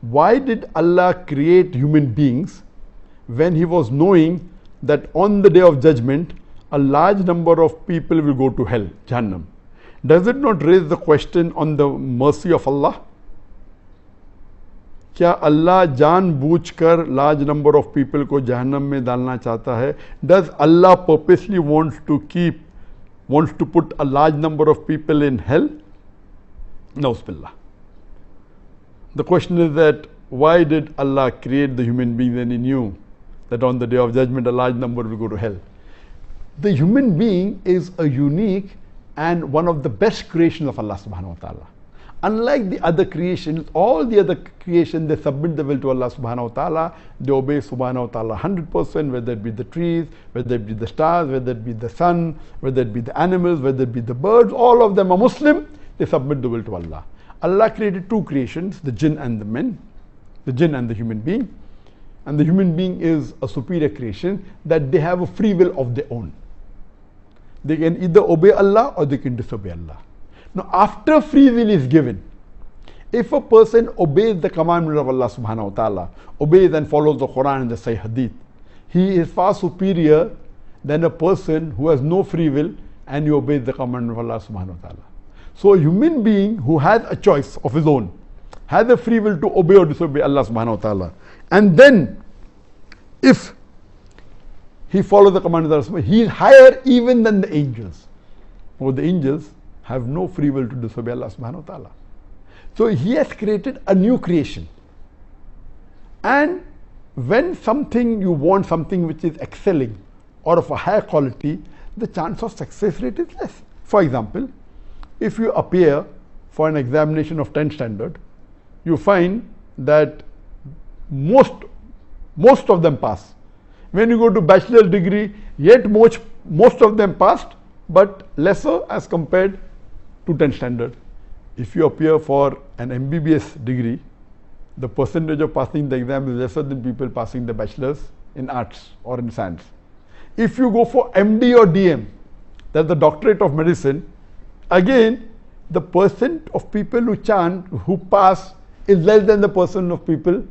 Why did Allah create human beings when He was knowing that on the day of judgment a large number of people will go to hell, Jahannam? Does it not raise the question on the mercy of Allah? क्या अल्लाह जानबूझकर large number of people को जहन्नम में डालना चाहता है? Does Allah purposely wants to put a large number of people in hell? Na'uzubillah. The question is that why did Allah create the human being when He knew that on the day of judgment a large number will go to hell? The human being is a unique and one of the best creations of Allah subhanahu wa ta'ala. Unlike the other creations, all the other creations, they submit the will to Allah subhanahu wa ta'ala, they obey subhanahu wa ta'ala 100%, whether it be the trees, whether it be the stars, whether it be the sun, whether it be the animals, whether it be the birds, all of them are Muslim, they submit the will to Allah. Allah created two creations, the jinn and the men, the jinn and the human being. And the human being is a superior creation that they have a free will of their own. They can either obey Allah or they can disobey Allah. Now, after free will is given, if a person obeys the commandment of Allah subhanahu wa ta'ala, obeys and follows the Quran and the Sahih Hadith, he is far superior than a person who has no free will and he obeys the commandment of Allah subhanahu wa ta'ala. So a human being who has a choice of his own, has a free will to obey or disobey Allah subhanahu wa ta'ala, and then if he follows the commandment of Allah, he is higher even than the angels. Or the angels have no free will to disobey Allah subhanahu wa ta'ala. So He has created a new creation. And when you want something which is excelling or of a higher quality, the chance of success rate is less. For example, if you appear for an examination of 10th standard, you find that most of them pass. When you go to bachelor's degree, yet most of them passed, but lesser as compared to 10th standard. If you appear for an MBBS degree, the percentage of passing the exam is lesser than people passing the bachelor's in arts or in science. If you go for MD or DM, that's the doctorate of medicine, again the percent of people who pass is less than the percent of people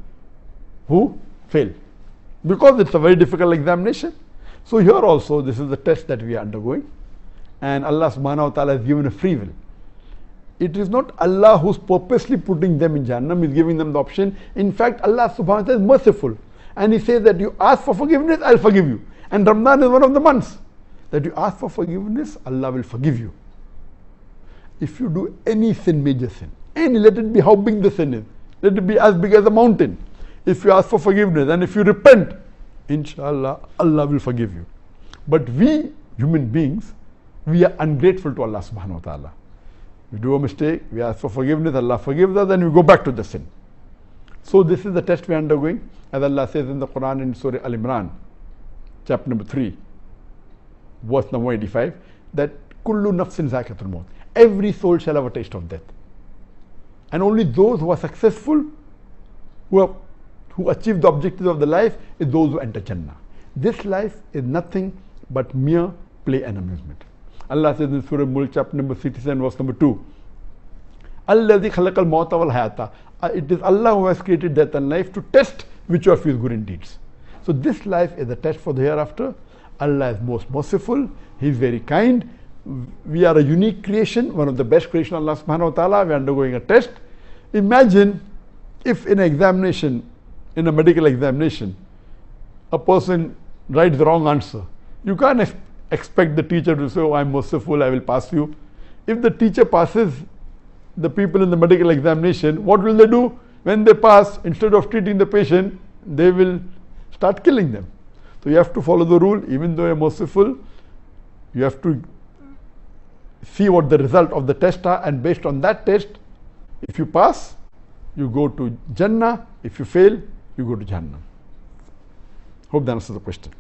who fail, because it's a very difficult examination. So here also this is the test that we are undergoing, and Allah subhanahu wa ta'ala has given a free will. It is not Allah who's purposely putting them in Jahannam, He's giving them the option. In fact, Allah subhanahu wa ta'ala is merciful, and He says that you ask for forgiveness, I'll forgive you. And Ramadan is one of the months that you ask for forgiveness, Allah will forgive you. If you do any sin, major sin, let it be how big the sin is, let it be as big as a mountain. If you ask for forgiveness and if you repent, inshallah, Allah will forgive you. But we, human beings, we are ungrateful to Allah subhanahu wa ta'ala. We do a mistake, we ask for forgiveness, Allah forgives us, and we go back to the sin. So this is the test we are undergoing, as Allah says in the Quran in Surah Al-Imran, chapter number 3, verse number 85, that kullu nafsin zakatul maut, every soul shall have a taste of death. And only those who are successful, who achieve the objectives of the life, is those who enter Jannah. This life is nothing but mere play and amusement. Allah says in Surah Mulk, chapter number 67, verse number 2, Alladhi khalaqal mawta wal hayata. It is Allah who has created death and life to test which of you is good in deeds. So this life is a test for the hereafter. Allah is most merciful, He is very kind. We are a unique creation, one of the best creation of Allah subhanahu wa ta'ala. We are undergoing a test. Imagine if in an examination, in a medical examination, a person writes the wrong answer. You can't expect the teacher to say, oh, I'm merciful, I will pass you. If the teacher passes the people in the medical examination, what will they do? When they pass, instead of treating the patient, they will start killing them. So you have to follow the rule. Even though you're merciful, you have to see what the result of the test are, and based on that test, if you pass, you go to Jannah. If you fail, you go to Jahannam. Hope that answers the question.